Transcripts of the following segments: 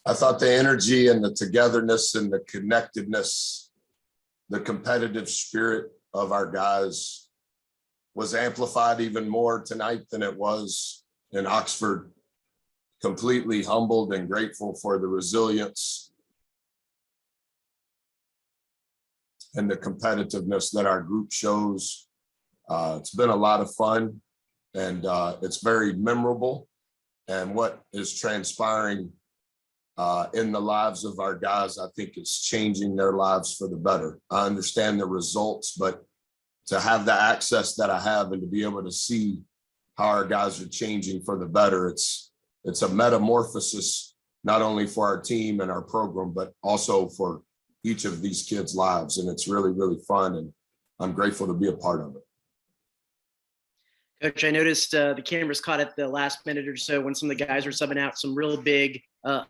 I thought the energy and the togetherness and the connectedness, the competitive spirit of our guys was amplified even more tonight than it was in Oxford. Completely humbled and grateful for the resilience and the competitiveness that our group shows. It's been a lot of fun, and it's very memorable. And what is transpiring in the lives of our guys, I think it's changing their lives for the better. I understand the results, but to have the access that I have and to be able to see how our guys are changing for the better, it's a metamorphosis, not only for our team and our program, but also for each of these kids' lives. And it's really, really fun. And I'm grateful to be a part of it. Coach, I noticed the cameras caught at the last minute or so when some of the guys were subbing out some real big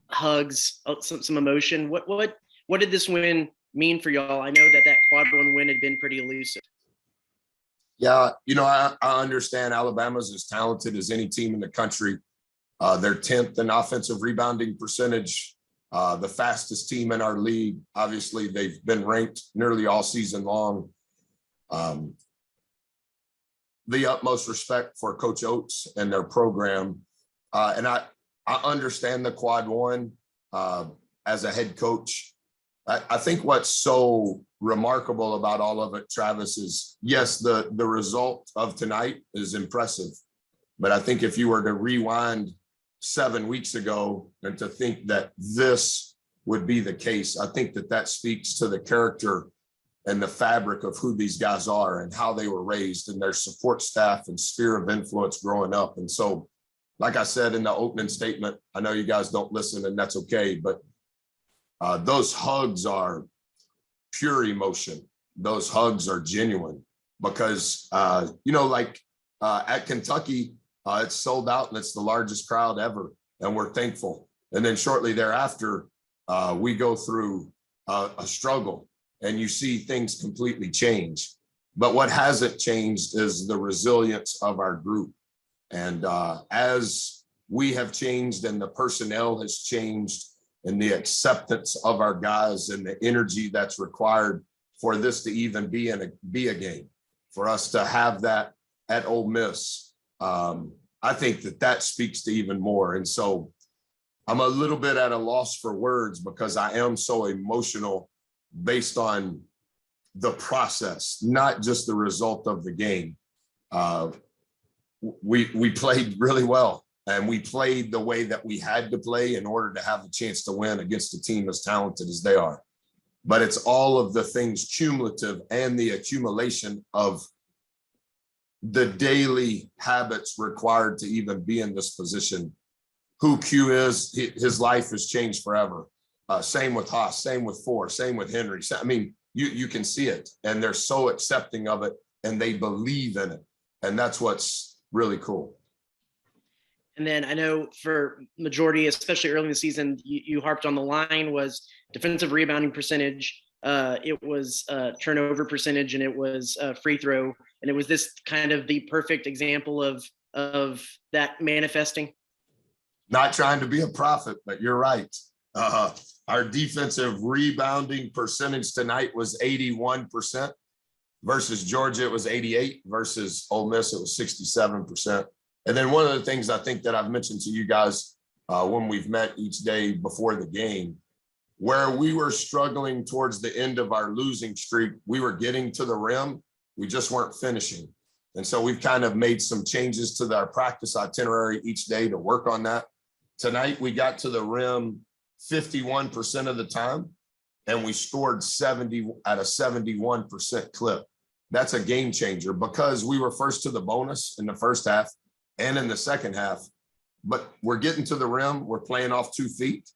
hugs, some emotion. What did this win mean for y'all? I know that quad one win had been pretty elusive. Yeah, I understand Alabama's as talented as any team in the country. They're 10th in offensive rebounding percentage, the fastest team in our league. Obviously, they've been ranked nearly all season long. The utmost respect for Coach Oates and their program. And I understand the quad one as a head coach. I think what's so remarkable about all of it, Travis, is yes, the result of tonight is impressive. But I think if you were to rewind 7 weeks ago and to think that this would be the case, I think that speaks to the character and the fabric of who these guys are and how they were raised and their support staff and sphere of influence growing up. And so, like I said in the opening statement, I know you guys don't listen and that's okay, but those hugs are pure emotion. Those hugs are genuine because, at Kentucky, it's sold out and it's the largest crowd ever. And we're thankful. And then shortly thereafter, we go through a struggle and you see things completely change. But what hasn't changed is the resilience of our group. And as we have changed and the personnel has changed and the acceptance of our guys and the energy that's required for this to even be a game, for us to have that at Ole Miss, I think that speaks to even more. And so I'm a little bit at a loss for words because I am so emotional based on the process, not just the result of the game. We played really well. And we played the way that we had to play in order to have a chance to win against a team as talented as they are. But it's all of the things cumulative and the accumulation of the daily habits required to even be in this position. Who Q is, his life has changed forever. Same with Haas, same with Four, same with Henry. I mean, you can see it and they're so accepting of it and they believe in it. And that's what's really cool. And then I know for majority, especially early in the season, you harped on the line was defensive rebounding percentage. It was turnover percentage and it was free throw. And it was this kind of the perfect example of that manifesting. Not trying to be a prophet, but you're right. Our defensive rebounding percentage tonight was 81%. Versus Georgia, it was 88. Versus Ole Miss, it was 67%. And then one of the things I think that I've mentioned to you guys when we've met each day before the game, where we were struggling towards the end of our losing streak, we were getting to the rim, we just weren't finishing. And so we've kind of made some changes to our practice itinerary each day to work on that. Tonight, we got to the rim 51% of the time, and we scored 70 at a 71% clip. That's a game changer because we were first to the bonus in the first half and in the second half, but we're getting to the rim, we're playing off 2 feet,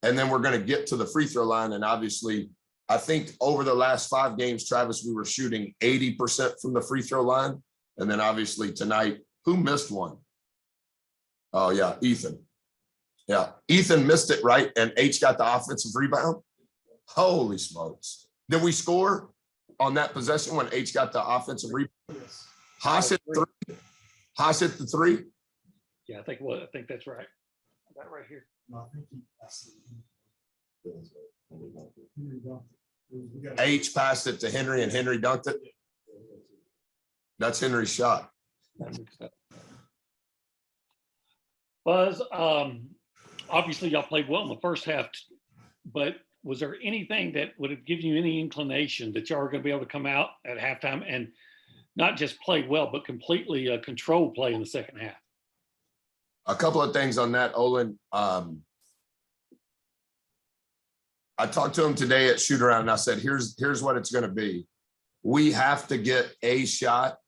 and then we're going to get to the free throw line. And obviously, I think over the last 5 games, Travis, we were shooting 80% from the free throw line. And then obviously tonight, who missed one? Oh yeah, Ethan. Yeah, Ethan missed it, right? And H got the offensive rebound. Holy smokes. Did we score on that possession when H got the offensive rebound? Yes. Haas hit the 3. Haas hit the 3. Yeah, I think that's right. That right here. H passed it to Henry and Henry dunked it. That's Henry's shot. Buzz, obviously y'all played well in the first half, but was there anything that would have given you any inclination that y'all are going to be able to come out at halftime and not just play well, but completely control play in the second half? A couple of things on that, Olin. I talked to him today at shoot around and I said, here's what it's going to be. We have to get a shot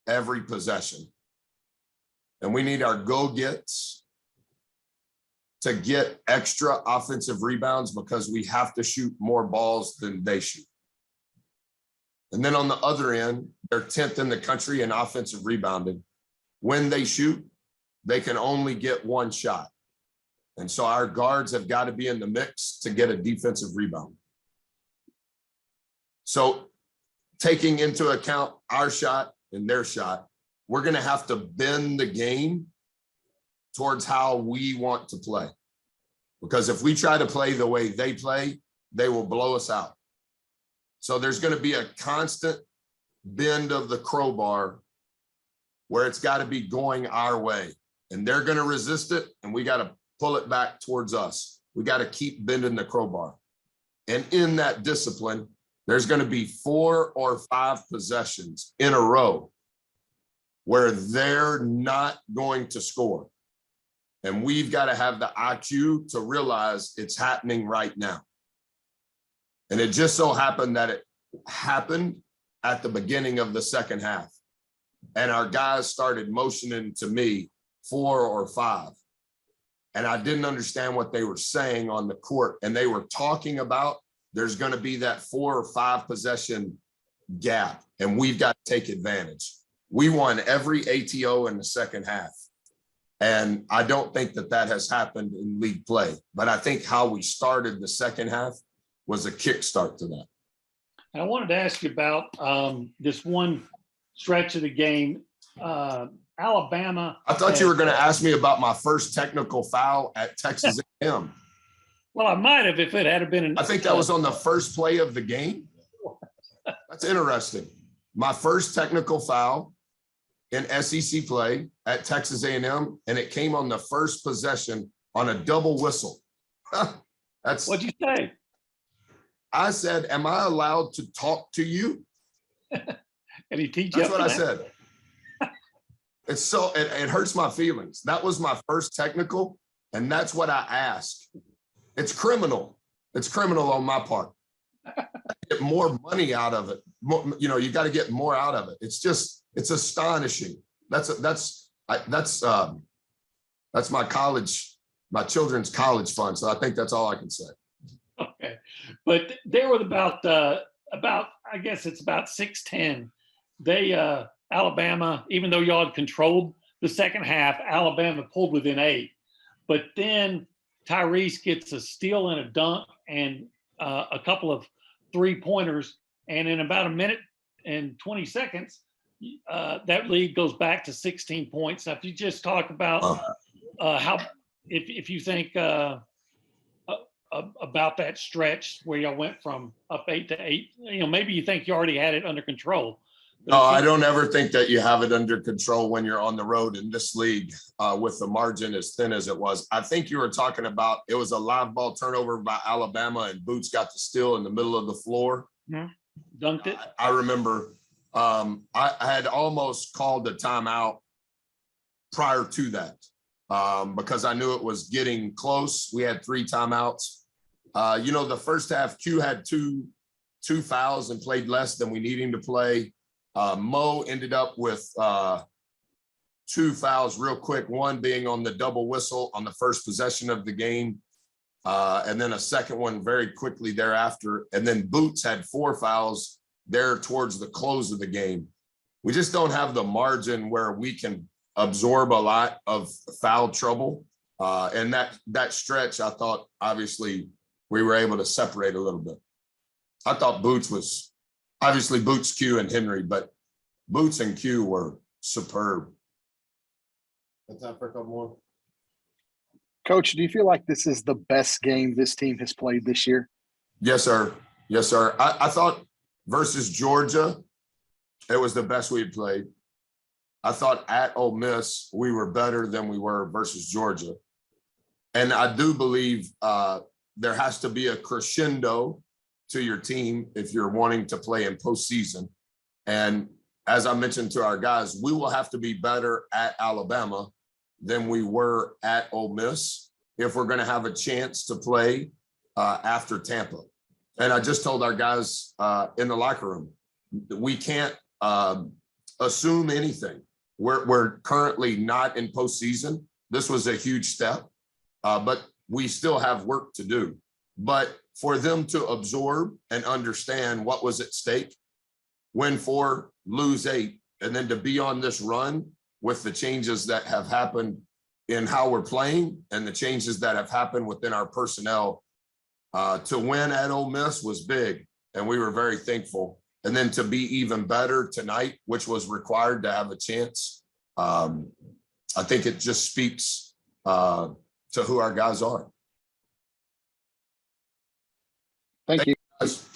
every possession. And we need our go-gets to get extra offensive rebounds because we have to shoot more balls than they shoot. And then on the other end, they're 10th in the country in offensive rebounding. When they shoot, they can only get one shot. And so our guards have got to be in the mix to get a defensive rebound. So taking into account our shot and their shot, we're going to have to bend the game towards how we want to play. Because if we try to play the way they play, they will blow us out. So there's going to be a constant bend of the crowbar where it's got to be going our way. And they're going to resist it, and we got to pull it back towards us. We got to keep bending the crowbar. And in that discipline, there's going to be 4 or 5 possessions in a row where they're not going to score. And we've got to have the IQ to realize it's happening right now. And it just so happened that it happened at the beginning of the second half. And our guys started motioning to me 4 or 5. And I didn't understand what they were saying on the court. And they were talking about there's going to be that 4 or 5 possession gap. And we've got to take advantage. We won every ATO in the second half. And I don't think that has happened in league play. But I think how we started the second half was a kickstart to that. I wanted to ask you about this one stretch of the game. Alabama. I thought you were going to ask me about my first technical foul at Texas A&M. Well, I might have if it had been. I think that was on the first play of the game. That's interesting. My first technical foul in SEC play at Texas A&M, and it came on the first possession on a double whistle. That's what'd you say? I said, "Am I allowed to talk to you?" And he teach you. That's what I said. It's so it hurts my feelings. That was my first technical, and that's what I asked. It's criminal. It's criminal on my part. Get more money out of it. You got to get more out of it. It's astonishing. That's my children's college fund. So I think that's all I can say. Okay, but they were about I guess it's about 6-10. They Alabama, even though y'all had controlled the second half, Alabama pulled within 8. But then Tyrese gets a steal and a dunk and a couple of 3-pointers. And in about a minute and 20 seconds, that lead goes back to 16 points. Now, if you just talk about how, if you think about that stretch where y'all went from up 8 to 8, maybe you think you already had it under control. No, I don't ever think that you have it under control when you're on the road in this league with the margin as thin as it was. I think you were talking about it was a live ball turnover by Alabama and Boots got the steal in the middle of the floor. Dunked it. I remember I had almost called the timeout prior to that because I knew it was getting close. We had 3 timeouts. The first half, Q had two fouls and played less than we need him to play. Mo ended up with 2 fouls real quick, one being on the double whistle on the first possession of the game, and then a second one very quickly thereafter. And then Boots had 4 fouls there towards the close of the game. We just don't have the margin where we can absorb a lot of foul trouble. And that stretch, I thought, obviously, we were able to separate a little bit. I thought Boots was obviously Boots, Q, and Henry, but Boots and Q were superb. Got time for a couple more? Coach, do you feel like this is the best game this team has played this year? Yes, sir. Yes, sir. I thought versus Georgia, it was the best we had played. I thought at Ole Miss, we were better than we were versus Georgia. And I do believe there has to be a crescendo to your team if you're wanting to play in postseason. And as I mentioned to our guys, we will have to be better at Alabama than we were at Ole Miss if we're going to have a chance to play after Tampa. And I just told our guys in the locker room, we can't assume anything. We're currently not in postseason. This was a huge step, but we still have work to do. But for them to absorb and understand what was at stake, win 4, lose 8, and then to be on this run with the changes that have happened in how we're playing and the changes that have happened within our personnel, to win at Ole Miss was big, and we were very thankful. And then to be even better tonight, which was required to have a chance, I think it just speaks to who our guys are. Thank you. Guys.